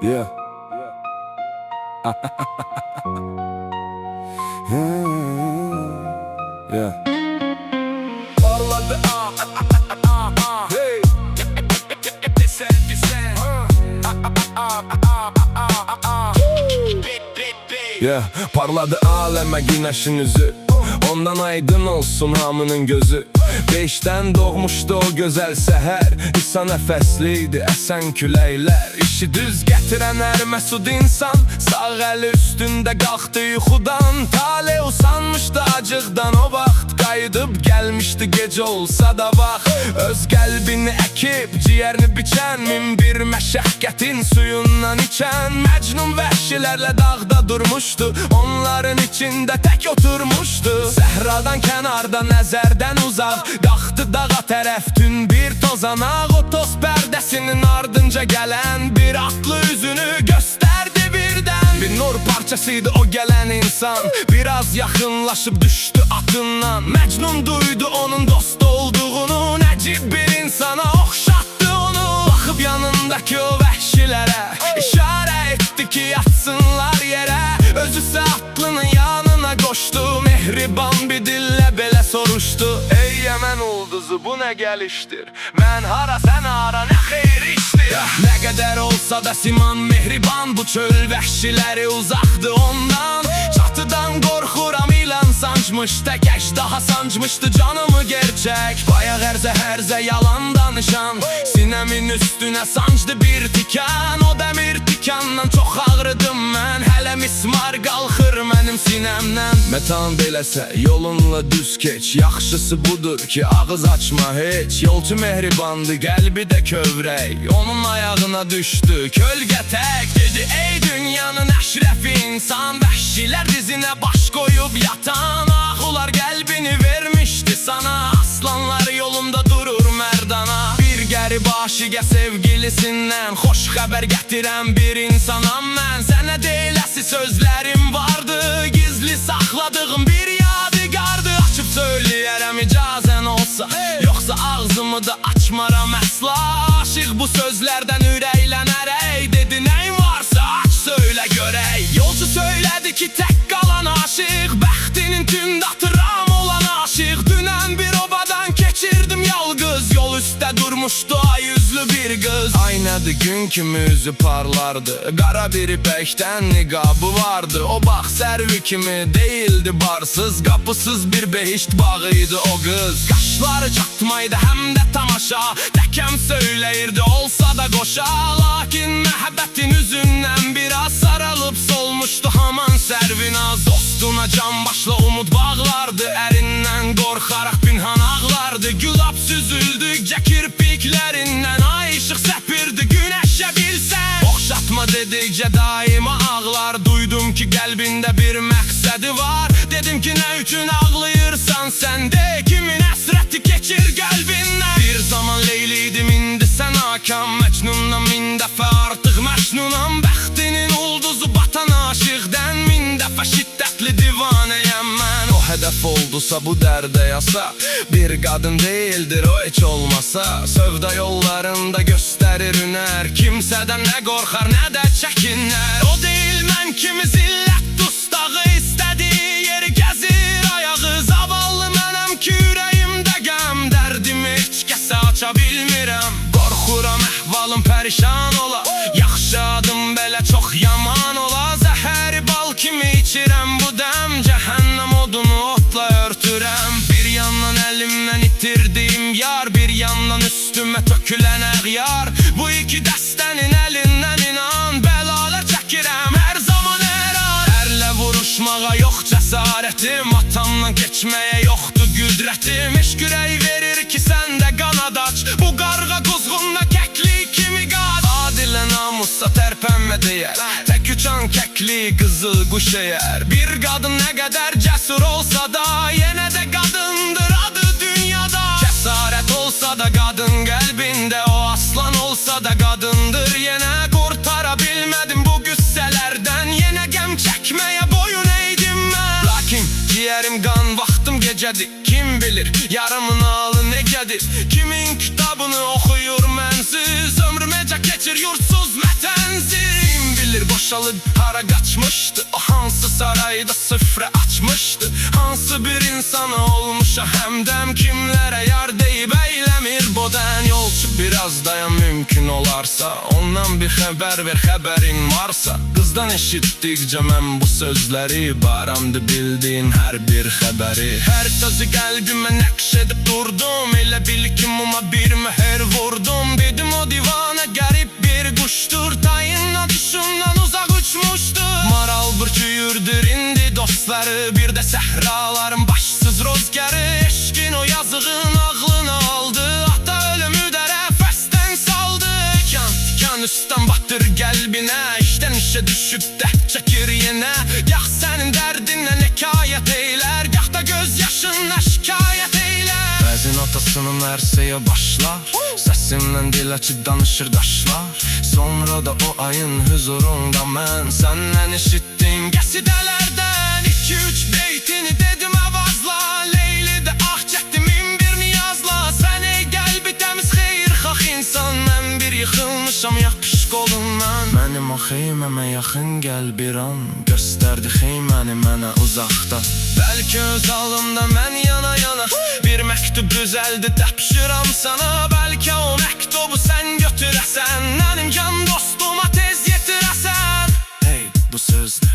Yeah. Yeah. Parladı hey. Yeah. Parladı aleme güneşin yüzü, ondan aydın olsun hamının gözü. Beşten doğmuşdu o güzel seher, İsa nəfəsliydi əsən küləklər. İşi düz gətirən hər məsud insan, sağ əli üstündə qalxdı yuxudan. Tale usanmışdı acıqdan o vaxt, qayıdıb gəlmişdi gecə olsa da vaxt. Öz qəlbini əkib, ciyərini biçən, min bir məşəqqətin suyundan içən. Məcnun vəhşilərlə dağda durmuşdu, onların içində tək oturmuşdu. Səhradan kənarda nəzərdən uzaq, qalxdı dağa tərəf tün bir tozanaq. O toz pərdəsinin ardınca gələn bir aklı üzünü göstərdi birdən. Bir nur parçasıydı o gələn insan, biraz yaxınlaşıb düşdü atından. Məcnun duydu onun dost olduğunu, nəcib bir insana oxşatdı onu. Baxıb yanındakı o vəhşilərə işarə etdi ki yatsınlar yerə. Özüsə atlının yanına qoşdu, mehriban bir dillə belə soruşdu: Ey Yəmən ulduzu, bu nə gəlişdir? Mən hara, sən hara, nə xeyir işdir? Nə qədər olsa da siman mehriban, bu çöl vəhşiləri uzaqdı ondan. Çatıdan qorxuram ilan sancmış, tək əjdaha sancmışdı canımı gerçək. Bayaq ərzə yalan danışan, sinəmin üstünə sancdı bir tikan. O dəmir tikandan çox ağrıdım mən, hələ mismar qalxır mənim sinəmdən. Metan beləsə yolunla düz keç, yaxşısı budur ki ağız açma heç. Yolcu mehribandı, qəlbi də kövrək, onun ayağına düşdü kölgə tək. Dedi ey dünyanın əşrəfi insan, vəhşilər dizinə baş qoyub yatan. Axular qəlbini vermişdi sana, aslanlar yolunda durur mərdana. Bir qərib aşiqə sevgilisindən xoş xəbər gətirən bir insanam mən. Sənə deyiləsi sözlərim vardı, gizli saxladığım bir yadigardı. Açıb söyləyərəm icazən olsa, yoxsa ağzımı da açmaram əsla. Aşıq bu sözlərdən ürəklənərək dedi nəyin varsa aç söylə görək. Yolcu söylədi ki tək qalan aşıq, bəxtinin tüm datıram olan aşıq. Dünən bir obadan keçirdim yalqız, yol üstə durmuşdu ay yüzlü bir qız. Aynədi gün kimi üzü parlardı, qara bir ipəkdən niqabı vardı. O bax sərvi kimi deyildi barsız, qapısız bir behişt bağıydı o qız. Qaşları çatmaydı həm də tamaşa, təkəm söyləyirdi olsa da qoşa. Lakin məhəbbətin üzündən biraz saralıb solmuşdu haman sərvinaz. Dostuna can başla umud bağlardı, ərindən qorxaraq pinhan ağlardı. Gülab süzüldükcə kirpiklərindən ay işıq səpirdi günəşə bilsən. Oxşatma dedikcə daima ağlar, duydum ki qəlbində bir məqsədi var. Dedim ki nə üçün ağlayırsan sən, de kimin əsrəti keçir qəlbindən. Bir zaman Leyli idim, indi sən Hakan, Məcnundan min dəfə artıq məşnunam. Bəxtinin ulduzu batan aşıqdən min dəfə şiddətli divanəyəm mən. O hədəf oldusa bu dərdə yasa, bir qadın deyildir o heç olmasa. Sövda yollarında göstərir hünər, kimsədən nə qorxar nə də çəkinər. O deyil mən kimi zillət dustağı, istədiyi yeri gəzir ayağı. Zavallı mənəm ki ürəyimdə qəm, dərdimi heç kəsə aça bilmirəm. Qorxuram əhvalım pərişan ola, yaxşı adım belə çox yaman ola. Zəhəri bal kimi içirəm bu dəm, cəhənnəm odunu otla örtürəm. Bir yandan əlimdən itirdiyim yar, bir yandan üstümə tökülən əğyar. Bu iki dəstənin əlindən inan, bəlalə çəkirəm hər zaman hər an. Ərlə vuruşmağa yox cəsarətim, atamdan keçməyə yoxdur qüdrətim. Eşq ürək verir ki sən də qanad aç, bu qarğa quzğunla kəkli kimi qaç. Adilə namussa tərpənmə deyər, tək uçan kəkli qızıl quş əyər. Bir qadın nə qədər cəsur olsa da, yenə də qadındır adı dünyada. Cəsarət olsa da qadın qəlbində, o aslan olsa da qadındır yenə. Qurtara bilmədim bu qüssələrdən, yenə qəm çəkməyə boyun əydim mən. Lakin ciyərim qan, vaxtım gecədir, kim bilir yarımın halı necədir. Kimin kitabını oxuyur mənsiz, ömrüm ecə keçir yurtsuz vətənsiz. Paşalı hara qaçmışdı. O hansı sarayda süfrə açmışdı. Hansı bir insana olmuşa həmdəm. Kimlərə yar deyib eyləmir bu dən. Yolçu biraz dayan mümkün olarsa. Ondan bir xəbər ver, xəbərin varsa. Qızdan eşitdikcə mən bu sözləri baramdı bildiyin hər bir xəbəri. Hər sözü qəlbimə nəqş edib durdum. Elə bil ki muma bir möhür vurdum. Dedim o divana qərib bir quşdur. Tayın atışından uzaq uçmuşdur. Maral bürküyürdür indi dostları. Bir də səhraların başsız rozgəri. Eşkin o yazığın ağlını aldı. Ata ölümü də rəfəsdən saldı. Tikan üstdən batır qəlbinə. İşdən işə düşüb dərd çəkir yenə. Yax sənin dərdinlə hekayət eylər. Yax da göz yaşınla şikayət eylər. Bəzin atasının ərsəyə başlar. Səsimlə diləçib danışır daşlar. Sonra da o ayın huzurunda mən səndən eşitdim qəsidələrdən 2-3 beytini dedim avazla. Leyli də ah çəkdim min bir niyazla. Sən ey qəlbi təmiz xeyirxah insan. Mən bir yıxılmışam yapış qolundan. Mənim o xeyməmə yaxın gəl bir an. Göstərdi xeyməni mənə uzaqda. Bəlkə öz halımda mən yana-yana bir məktub düzəldi təpşiram sana. Bəlkə o məktubu sən götürəsən. Mənim can dostuma tez yetirəsən. Hey bu sözdə